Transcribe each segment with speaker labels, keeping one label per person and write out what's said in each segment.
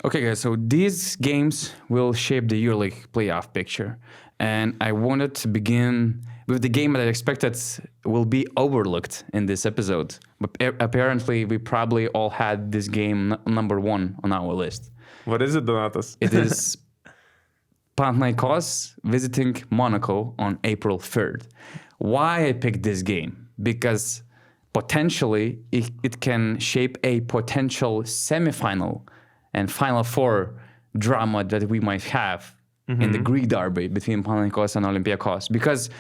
Speaker 1: Okay, guys, so these games will shape the EuroLeague playoff picture. And I wanted to begin with the game that I expected will be overlooked in this episode. But apparently, we probably all had this game number one on our list.
Speaker 2: What is it, Donatas?
Speaker 1: It is Panathinaikos visiting Monaco on April 3rd. Why I picked this game? Because potentially it can shape a potential semifinal and Final Four drama that we might have in the Greek derby between Panathinaikos and Olympiacos. Because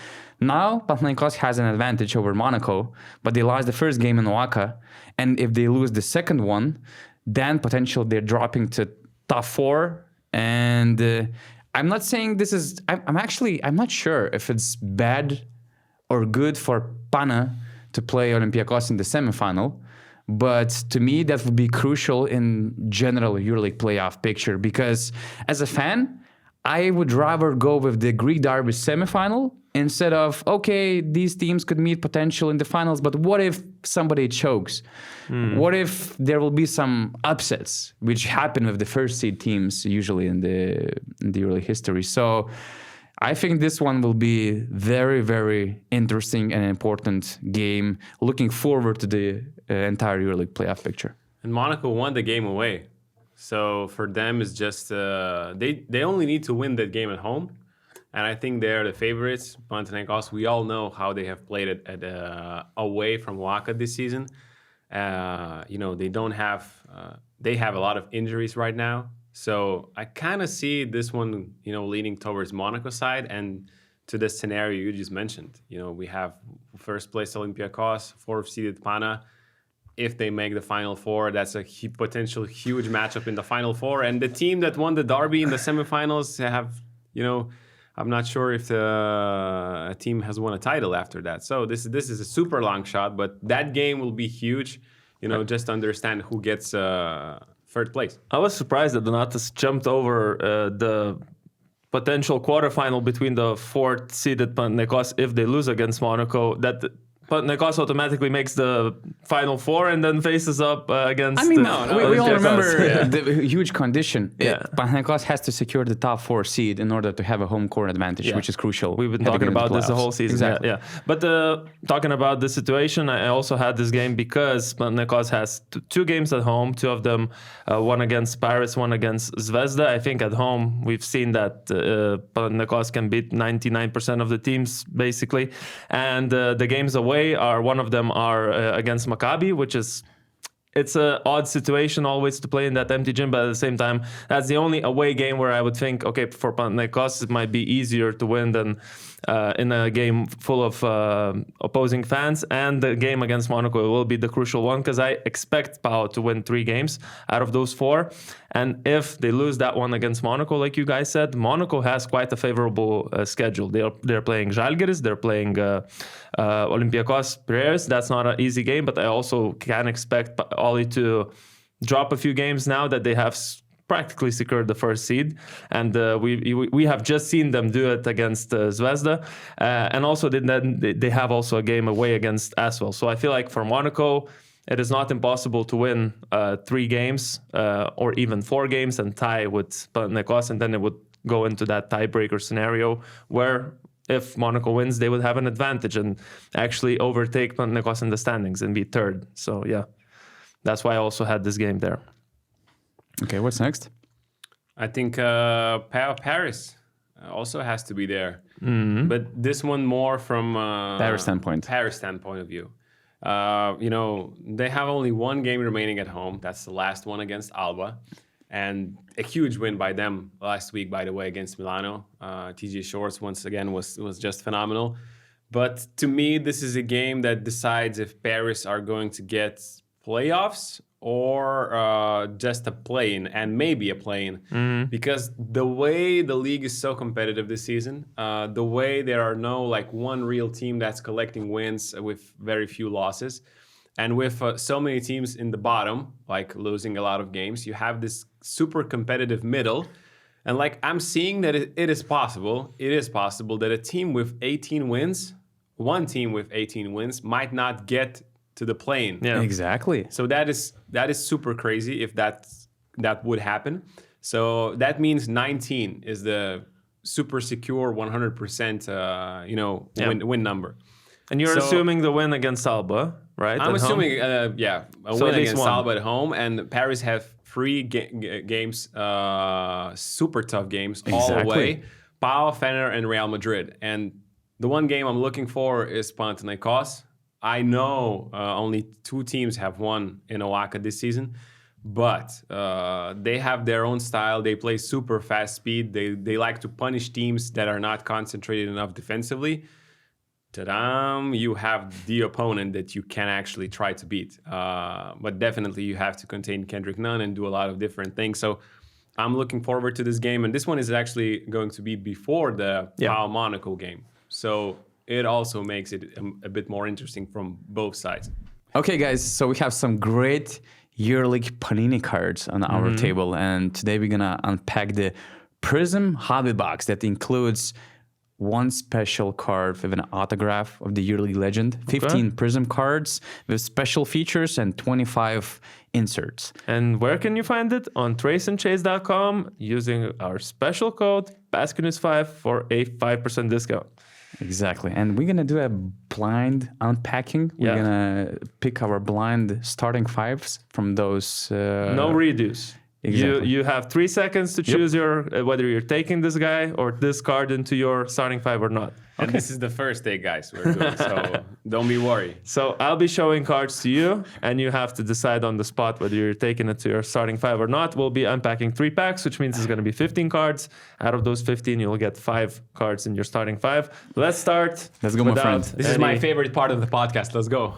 Speaker 1: now Panathinaikos has an advantage over Monaco, but they lost the first game in Oaxaca. And if they lose the second one, then potentially they're dropping to top four. And I'm not saying this is... I'm not sure if it's bad or good for Pana to play Olympiacos in the semifinal. But to me, that would be crucial in general EuroLeague playoff picture because as a fan, I would rather go with the Greek derby semifinal instead of, okay, these teams could meet potential in the finals, but what if somebody chokes? What if there will be some upsets, which happen with the first seed teams usually in the EuroLeague history? So I think this one will be very, very interesting and important game. Looking forward to the entire EuroLeague playoff picture.
Speaker 3: And Monaco won the game away. So for them, it's just they only need to win that game at home. And I think they're the favorites. Panathinaikos, we all know how they have played it at, away from Oaxaca this season. They don't have... they have a lot of injuries right now. So I kind of see this one, leaning towards Monaco side and to the scenario you just mentioned. We have first place Olympiacos, fourth seeded Pana. If they make the Final Four, that's a potential huge matchup in the Final Four. And the team that won the derby in the semifinals have, I'm not sure if a team has won a title after that. So this is a super long shot, but that game will be huge. Just to understand who gets third place.
Speaker 2: I was surprised that Donatas jumped over the potential quarterfinal between the fourth seeded Panathinaikos if they lose against Monaco. That Panathinaikos automatically makes the Final Four and then faces up against...
Speaker 1: We all remember the huge condition.
Speaker 2: Yeah.
Speaker 1: Panathinaikos has to secure the top four seed in order to have a home court advantage, which is crucial.
Speaker 2: We've been talking about this the whole season.
Speaker 1: Exactly.
Speaker 2: Yeah. But talking about this situation, I also had this game because Panathinaikos has two games at home, two of them, one against Paris, one against Zvezda. I think at home we've seen that Panathinaikos can beat 99% of the teams, basically. And the games away one of them are against Maccabi, which is... It's an odd situation always to play in that empty gym, but at the same time, that's the only away game where I would think, okay, for Panathinaikos, it might be easier to win than in a game full of opposing fans. And the game against Monaco will be the crucial one because I expect Pau to win 3 games out of those 4. And if they lose that one against Monaco, like you guys said, Monaco has quite a favorable schedule. They're playing Žalgiris, they're playing Olympiacos Piraeus. That's not an easy game, but I also can expect Oli to drop a few games now that they have practically secured the first seed. And we have just seen them do it against Zvezda. And also they have also a game away against Asvel. So I feel like for Monaco, it is not impossible to win 3 games or even 4 games and tie with Panathinaikos. And then it would go into that tiebreaker scenario where if Monaco wins, they would have an advantage and actually overtake Panathinaikos in the standings and be third. So yeah, that's why I also had this game there.
Speaker 1: Okay, what's next?
Speaker 3: I think Paris also has to be there. Mm-hmm. But this one more from
Speaker 1: Paris standpoint
Speaker 3: of view. They have only one game remaining at home. That's the last one against Alba. And a huge win by them last week, by the way, against Milano. TJ Shorts, once again, was just phenomenal. But to me, this is a game that decides if Paris are going to get playoffs or just a play-in, and maybe a play-in. Mm-hmm. Because the way the league is so competitive this season, the way there are no one real team that's collecting wins with very few losses, and with so many teams in the bottom, losing a lot of games, you have this super competitive middle. And I'm seeing that it is possible. It is possible that a team with 18 wins, one team with 18 wins, might not get to the play-in.
Speaker 1: Yeah, exactly.
Speaker 3: So that is super crazy if that that would happen. So that means 19 is the super secure 100%, win number.
Speaker 2: And you're
Speaker 3: So-
Speaker 2: assuming the win against Alba, right?
Speaker 3: I'm
Speaker 2: at home?
Speaker 3: assuming, a
Speaker 2: So
Speaker 3: win
Speaker 2: at least
Speaker 3: against
Speaker 2: one.
Speaker 3: Alba at home, and Paris have 3 games, super tough games all the
Speaker 1: Exactly.
Speaker 3: way. Pau, Fener, and Real Madrid. And the one game I'm looking for is Panathinaikos. I know only 2 teams have won in Oaxaca this season, but they have their own style. They play super fast speed. They like to punish teams that are not concentrated enough defensively. Ta-dam, you have the opponent that you can actually try to beat. But definitely you have to contain Kendrick Nunn and do a lot of different things. So I'm looking forward to this game. And this one is actually going to be before the Pau Monaco game. So it also makes it a bit more interesting from both sides.
Speaker 1: Okay, guys, so we have some great EuroLeague Panini cards on our table, and today we're gonna unpack the Prism Hobby Box that includes one special card with an autograph of the EuroLeague legend, 15 Prism cards with special features, and 25 inserts.
Speaker 2: And where can you find it? On traceandchase.com using our special code BasketNews5 for a 5% discount.
Speaker 1: Exactly. And we're going to do a blind unpacking. We're
Speaker 2: Yeah.
Speaker 1: going to pick our blind starting 5s from those.
Speaker 2: No redos.
Speaker 1: Exactly.
Speaker 2: You have 3 seconds to choose your whether you're taking this guy or this card into your starting 5 or not.
Speaker 3: And this is the first day, guys, we're doing. So don't be worried.
Speaker 2: So I'll be showing cards to you, and you have to decide on the spot whether you're taking it to your starting 5 or not. We'll be unpacking 3 packs, which means it's going to be 15 cards. Out of those 15, you'll get 5 cards in your starting 5. Let's start.
Speaker 1: Let's go, my
Speaker 2: without
Speaker 1: friend.
Speaker 3: This is my
Speaker 2: any-
Speaker 3: favorite part of the podcast. Let's go.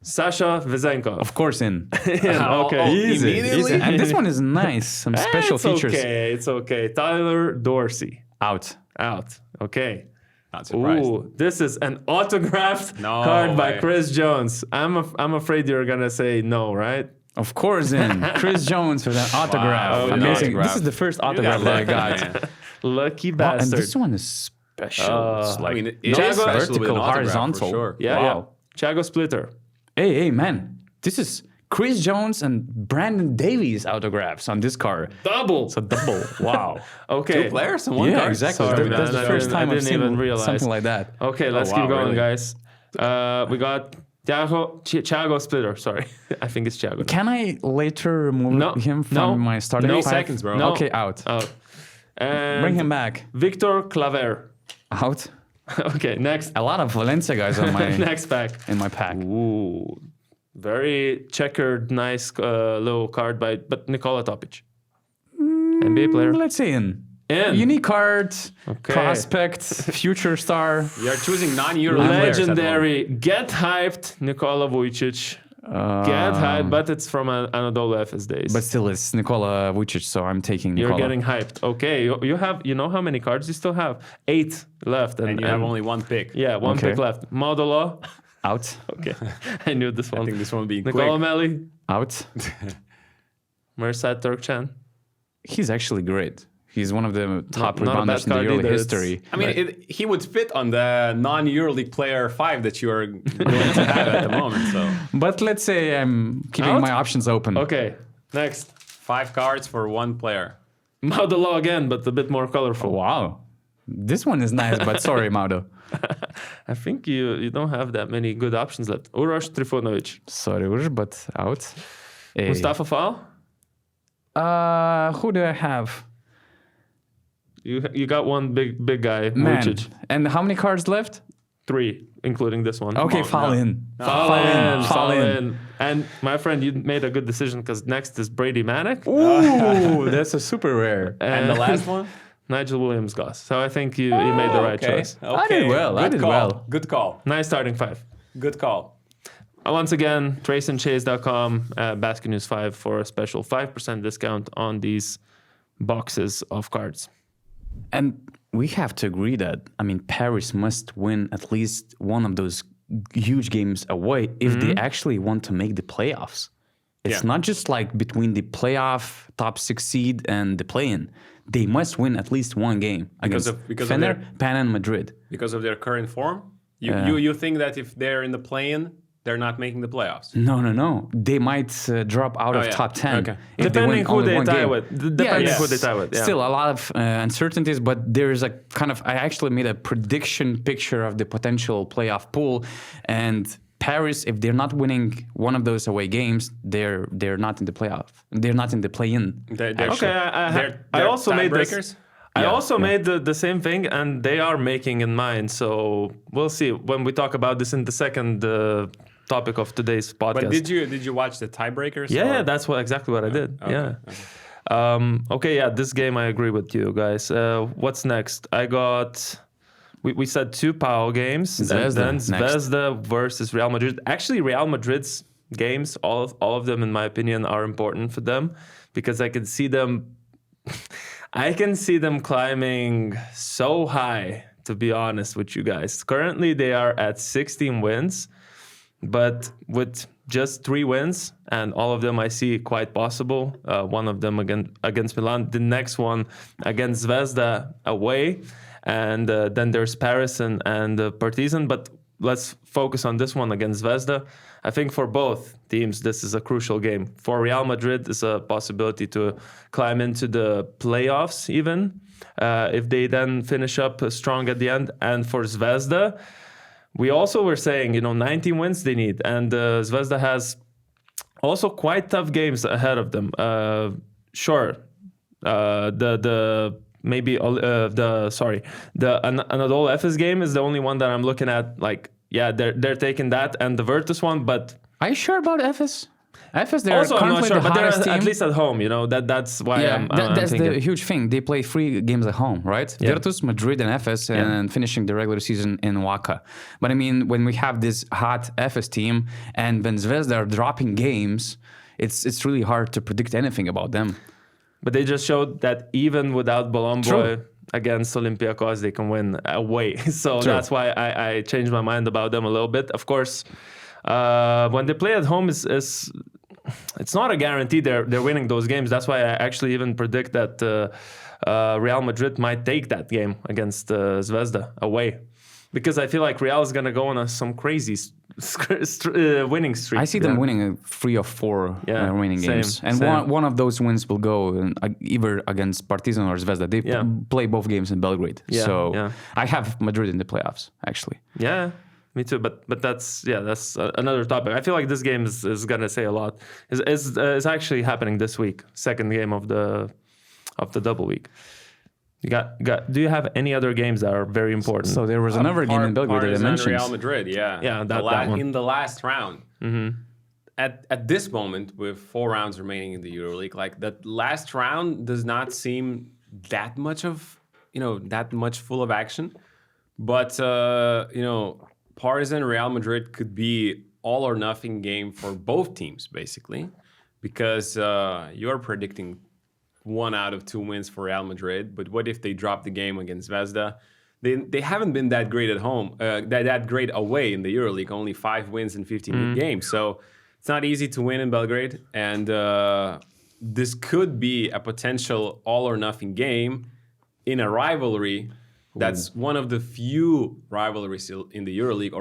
Speaker 2: Sasha Vezenkov.
Speaker 1: Of course, in.
Speaker 2: Okay.
Speaker 1: Easy.
Speaker 3: Immediately?
Speaker 1: And this one is nice. Some special
Speaker 2: it's
Speaker 1: features.
Speaker 2: Okay, it's okay. Tyler Dorsey
Speaker 1: Out.
Speaker 2: out. Okay.
Speaker 3: Not surprised.
Speaker 2: Ooh, this is an autographed
Speaker 3: No
Speaker 2: card by
Speaker 3: way.
Speaker 2: Chris Jones. I'm afraid you're gonna say no, right?
Speaker 1: Of course, in. Chris Jones with an autograph.
Speaker 3: Wow, an
Speaker 1: Amazing.
Speaker 3: autograph.
Speaker 1: This is the first autograph that I got.
Speaker 3: Man.
Speaker 2: Lucky
Speaker 1: Wow, and
Speaker 2: bastard.
Speaker 1: this one is special. It's like
Speaker 3: I mean, it
Speaker 1: no
Speaker 3: is special with an
Speaker 1: vertical,
Speaker 3: autograph, for
Speaker 1: horizontal.
Speaker 3: sure.
Speaker 2: yeah,
Speaker 1: Wow.
Speaker 2: yeah. Chago Splitter.
Speaker 1: Hey, man. This is Chris Jones and Brandon Davies autographs on this card.
Speaker 2: Double.
Speaker 1: So double. Wow.
Speaker 2: Okay.
Speaker 3: 2 players in one
Speaker 1: Yeah,
Speaker 3: card?
Speaker 1: exactly.
Speaker 2: Sorry,
Speaker 1: That's
Speaker 2: man,
Speaker 1: the
Speaker 2: I
Speaker 1: first
Speaker 2: didn't- I
Speaker 1: time I've
Speaker 2: didn't
Speaker 1: seen
Speaker 2: even realize.
Speaker 1: something like that.
Speaker 2: Okay, let's
Speaker 3: wow,
Speaker 2: keep going,
Speaker 3: really?
Speaker 2: guys. We got Chago Splitter. Sorry, I think it's Chago.
Speaker 1: Can I later remove
Speaker 2: No,
Speaker 1: him from
Speaker 2: no,
Speaker 1: my starting
Speaker 2: no
Speaker 1: 5?
Speaker 3: seconds, bro.
Speaker 2: No.
Speaker 1: Okay, out.
Speaker 2: Out. And
Speaker 1: Bring him back.
Speaker 2: Victor Claver.
Speaker 1: Out.
Speaker 2: Okay, next.
Speaker 1: A lot of Valencia guys on my
Speaker 2: Next pack.
Speaker 1: in my pack.
Speaker 2: Ooh, very checkered, nice little card but Nikola Topic. NBA player.
Speaker 1: Let's see in.
Speaker 2: In.
Speaker 1: Unique card,
Speaker 2: Okay.
Speaker 1: prospect, future star.
Speaker 3: You're choosing non-EuroLeague players at the moment.
Speaker 2: Legendary, get hyped, Nikola Vujicic. Get hyped, but it's from Anadolu Efes days.
Speaker 1: But still, it's Nikola Vucic, so I'm taking
Speaker 2: You're
Speaker 1: Nikola.
Speaker 2: getting hyped. Okay, you have. You know how many cards you still have? 8 left,
Speaker 3: And you have only 1 pick.
Speaker 2: yeah, 1
Speaker 1: Okay.
Speaker 2: pick left. Modulo.
Speaker 1: Out.
Speaker 2: Okay, I knew this
Speaker 3: I
Speaker 2: one.
Speaker 3: think this one will be
Speaker 2: Nikola
Speaker 3: quick.
Speaker 2: Melli,
Speaker 1: Out.
Speaker 2: Mirsad Turkcan.
Speaker 1: He's actually great. He's one of the top
Speaker 2: not a bad
Speaker 1: rebounders in the
Speaker 2: card
Speaker 1: early
Speaker 2: either. It's-
Speaker 1: history.
Speaker 3: I mean, he would fit on the non-EuroLeague player 5 that you are going to have at the moment. So
Speaker 1: But let's say I'm keeping
Speaker 2: Out?
Speaker 1: my options open.
Speaker 2: Okay, next.
Speaker 3: 5 cards for 1 player.
Speaker 2: Modulo again, but a bit more colorful.
Speaker 1: Wow. This one is nice, but sorry, Maudo.
Speaker 2: I think you don't have that many good options left. Uroš Trifunovic.
Speaker 1: Sorry, Urš, but out. Hey.
Speaker 2: Mustafa Fall.
Speaker 1: Who do I have?
Speaker 2: You got one big guy,
Speaker 1: Man.
Speaker 2: Vucic.
Speaker 1: And how many cards left?
Speaker 2: 3, including this one.
Speaker 1: Okay,
Speaker 3: on,
Speaker 1: fall
Speaker 3: no.
Speaker 1: in.
Speaker 2: Fall in. And my friend, you made a good decision because next is Brady Manick.
Speaker 1: Ooh, that's a super rare.
Speaker 3: And the last one?
Speaker 2: Nigel Williams-Goss. So I think you made the right choice.
Speaker 3: Okay.
Speaker 1: I did well, I
Speaker 3: Good
Speaker 1: did
Speaker 3: call.
Speaker 1: well.
Speaker 3: Good call.
Speaker 2: Nice starting 5.
Speaker 3: Good call.
Speaker 2: Once again, traceandchase.com, BasketNews5 for a special 5% discount on these boxes of cards.
Speaker 1: And we have to agree that, I mean, Paris must win at least one of those huge games away if they actually want to make the playoffs. It's
Speaker 3: Yeah.
Speaker 1: not just like between the playoff top 6 seed and the play-in. They must win at least one game against
Speaker 3: because of
Speaker 1: Fener,
Speaker 3: their-
Speaker 1: Pan, and Madrid.
Speaker 3: Because of their current form? You think that if they're in the play-in, they're not making the playoffs.
Speaker 1: No. They might drop out of
Speaker 3: yeah.
Speaker 1: top 10.
Speaker 3: Okay.
Speaker 1: if they
Speaker 2: Depending
Speaker 1: win
Speaker 2: who
Speaker 1: only
Speaker 2: they
Speaker 1: one
Speaker 2: tie
Speaker 1: game.
Speaker 2: with. Depending
Speaker 1: it's
Speaker 2: who they tie with. Yeah.
Speaker 1: Still a lot of uncertainties, but there's a kind of, I actually made a prediction picture of the potential playoff pool, and Paris, if they're not winning one of those away games, they're not in the playoff. They're not in the play-in.
Speaker 2: Okay, I
Speaker 3: They're
Speaker 2: also made this.
Speaker 3: tiebreakers?
Speaker 2: I also made the same thing, and they are making in mind. So we'll see when we talk about this in the second topic of today's podcast.
Speaker 3: But did you watch the tiebreakers?
Speaker 2: Yeah,
Speaker 3: or-
Speaker 2: that's exactly what I did.
Speaker 3: okay,
Speaker 2: Yeah.
Speaker 3: okay.
Speaker 2: This game I agree with you guys. What's next? I got. We said 2 PAO games, and
Speaker 1: Zvezda
Speaker 2: then
Speaker 1: next.
Speaker 2: Zvezda versus Real Madrid. Actually, Real Madrid's games, all of them, in my opinion, are important for them because I can see them. I can see them climbing so high. To be honest with you guys, currently they are at 16 wins, but with just 3 wins, and all of them I see quite possible. One of them against Milan, the next one against Zvezda away. And then there's Paris and Partizan. But let's focus on this one against Zvezda. I think for both teams, this is a crucial game. For Real Madrid, it's a possibility to climb into the playoffs even, if they then finish up strong at the end. And for Zvezda, we also were saying, 19 wins they need. And Zvezda has also quite tough games ahead of them. Sure, the Anadolu Efes game is the only one that I'm looking at. Like, yeah, they're taking that and the Virtus one, but
Speaker 1: Are you sure about Efes? Efes, they're
Speaker 2: also I'm not
Speaker 1: currently
Speaker 2: sure.
Speaker 1: the
Speaker 2: But they're
Speaker 1: hottest team.
Speaker 2: at least at home, that's why I'm
Speaker 1: that's
Speaker 2: thinking.
Speaker 1: the huge thing. They play 3 games at home, right?
Speaker 2: Yeah.
Speaker 1: Virtus, Madrid, and Efes, and finishing the regular season in Waka. But I mean, when we have this hot Efes team and when Zvezda are dropping games, it's really hard to predict anything about them.
Speaker 2: But they just showed that even without Bolomboy
Speaker 1: True.
Speaker 2: against Olympiacos, they can win away. So that's why I changed my mind about them a little bit. Of course, when they play at home, it's not a guarantee they're winning those games. That's why I actually even predict that Real Madrid might take that game against Zvezda away. Because I feel like Real is going to go on some crazy winning streak.
Speaker 1: I see them winning 3 or 4 remaining
Speaker 2: same,
Speaker 1: games. And
Speaker 2: same.
Speaker 1: one of those wins will go either against Partizan or Zvezda. They play both games in Belgrade. I have Madrid in the playoffs, actually.
Speaker 2: Yeah, me too. But that's another topic. I feel like this game is gonna say a lot. Is actually happening this week. Second game of the double week. Do you have any other games that are very important?
Speaker 1: So there was another game in Belgrade that I
Speaker 3: Partizan,
Speaker 1: mentioned.
Speaker 3: Real Madrid,
Speaker 2: that one.
Speaker 3: In the last round. Mm-hmm. At this moment, with 4 rounds remaining in the EuroLeague, like that last round does not seem that much full of action. But Partizan, Real Madrid could be all or nothing game for both teams, basically, because you're predicting 1 out of 2 wins for Real Madrid. But what if they drop the game against Zvezda? They haven't been that great at home, that great away in the EuroLeague. Only 5 wins in 15 games. So it's not easy to win in Belgrade. And this could be a potential all or nothing game in a rivalry that's one of the few rivalries in the EuroLeague,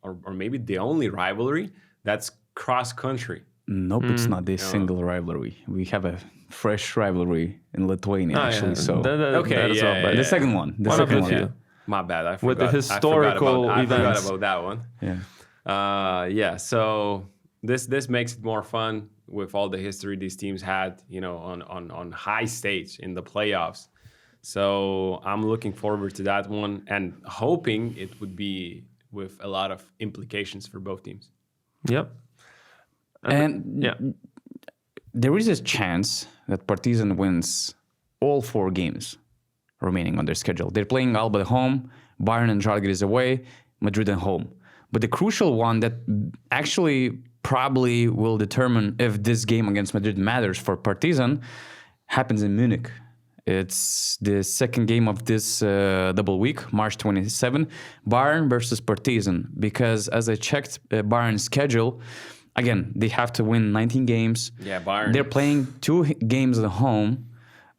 Speaker 3: or maybe the only rivalry that's cross country.
Speaker 1: Nope, it's not this single rivalry. We have a fresh rivalry in Lithuania, actually. So the second one. The second one.
Speaker 2: Yeah.
Speaker 3: My bad. I forgot.
Speaker 2: With the historical
Speaker 3: I forgot
Speaker 2: events.
Speaker 3: about that one.
Speaker 1: Yeah.
Speaker 3: So this makes it more fun with all the history these teams had, on high stage in the playoffs. So I'm looking forward to that one and hoping it would be with a lot of implications for both teams.
Speaker 2: Yep.
Speaker 1: And there is a chance that Partizan wins all 4 games remaining on their schedule. They're playing Alba at home, Bayern and Žalgiris away, Madrid at home. But the crucial one that actually probably will determine if this game against Madrid matters for Partizan happens in Munich. It's the second game of this double week, March 27, Bayern versus Partizan. Because as I checked Bayern's schedule, again, they have to win 19 games.
Speaker 3: Yeah, Bayern.
Speaker 1: They're playing 2 games at home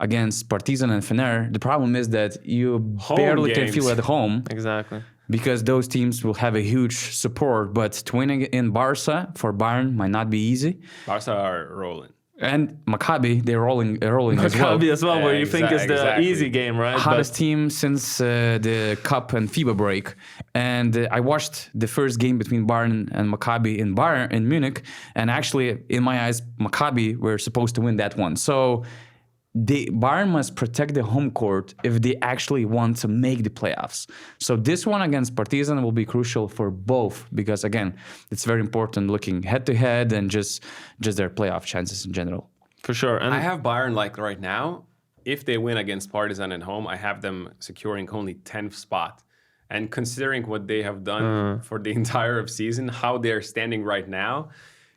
Speaker 1: against Partizan and Fener. The problem is that you barely can feel at home.
Speaker 2: Exactly.
Speaker 1: because those teams will have a huge support. But to win in Barca for Bayern might not be easy.
Speaker 3: Barca are rolling.
Speaker 1: And Maccabi, they're rolling as well.
Speaker 2: Maccabi as well, where
Speaker 3: Yeah,
Speaker 2: you think is the
Speaker 3: exactly.
Speaker 2: easy game, right?
Speaker 1: Hottest team since the Cup and FIBA break. And I watched the first game between Bayern and Maccabi in Munich. And actually, in my eyes, Maccabi were supposed to win that one. So Bayern must protect the home court if they actually want to make the playoffs. So this one against Partizan will be crucial for both because, again, it's very important looking head-to-head and just their playoff chances in general.
Speaker 2: For sure. And
Speaker 3: I have Bayern like right now. If they win against Partizan at home, I have them securing only 10th spot. And considering what they have done for the entire season, how they're standing right now,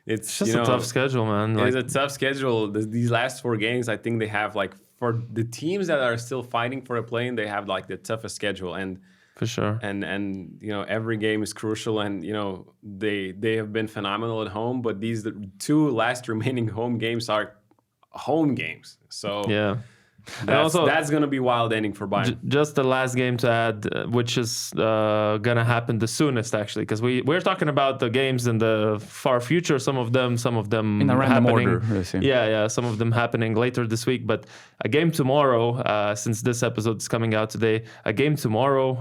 Speaker 3: it's
Speaker 2: just a tough schedule, man.
Speaker 3: It's a tough schedule. These last 4 games, I think they have like for the teams that are still fighting for a play-in, they have like the toughest schedule. And
Speaker 2: for sure.
Speaker 3: And every game is crucial. And they have been phenomenal at home. But the 2 last remaining home games are home games. So
Speaker 2: yeah.
Speaker 3: That's going to be wild ending for Bayern.
Speaker 2: Just the last game to add, which is going to happen the soonest, actually, because we're talking about the games in the far future. Some of them
Speaker 1: in a random
Speaker 2: happening.
Speaker 1: order.
Speaker 2: Yeah. Some of them happening later this week. But a game tomorrow, since this episode is coming out today, a game tomorrow,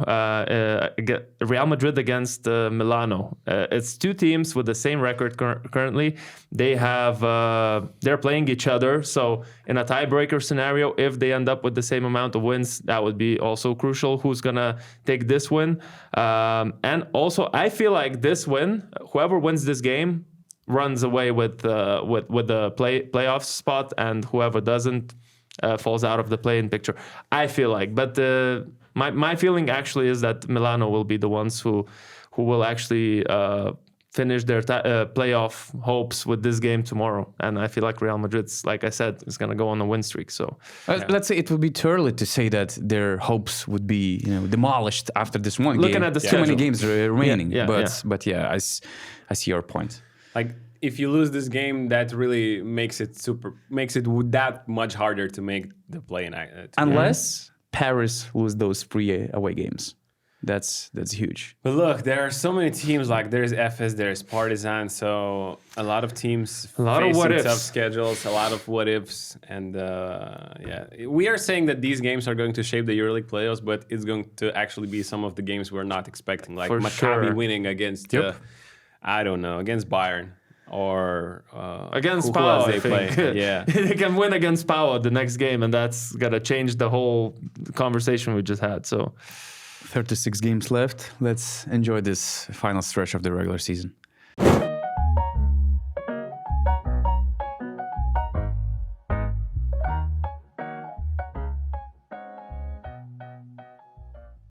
Speaker 2: Real Madrid against Milano. It's 2 teams with the same record currently. They're playing each other. So in a tiebreaker scenario, if they end up with the same amount of wins, that would be also crucial. Who's gonna take this win? And also, I feel like this win, whoever wins this game, runs away with the playoff spot, and whoever doesn't falls out of the play-in picture. I feel like, but my feeling actually is that Milano will be the ones who will actually finish their playoff hopes with this game tomorrow. And I feel like Real Madrid's, like I said, is going to go on a win streak. So
Speaker 1: let's say it would be too early to say that their hopes would be demolished after this one
Speaker 2: Looking
Speaker 1: game.
Speaker 2: at the
Speaker 1: too many games remaining. But I see your point.
Speaker 3: Like if you lose this game, that really makes it that much harder to make the play-in.
Speaker 1: Unless Paris lose those 3 away games. That's huge.
Speaker 3: But look, there are so many teams. Like there's FS, there's Partizan. So a lot of teams facing tough schedules, a lot of what ifs, and we are saying that these games are going to shape the EuroLeague playoffs, but it's going to actually be some of the games we're not expecting, like
Speaker 2: For
Speaker 3: Maccabi
Speaker 2: sure.
Speaker 3: winning against I don't know, against Bayern or
Speaker 2: against
Speaker 3: who
Speaker 2: Pau,
Speaker 3: else
Speaker 2: I
Speaker 3: they
Speaker 2: think.
Speaker 3: play. Yeah,
Speaker 2: they can win against Pau the next game, and that's gonna change the whole conversation we just had. So
Speaker 1: 36 games left. Let's enjoy this final stretch of the regular season.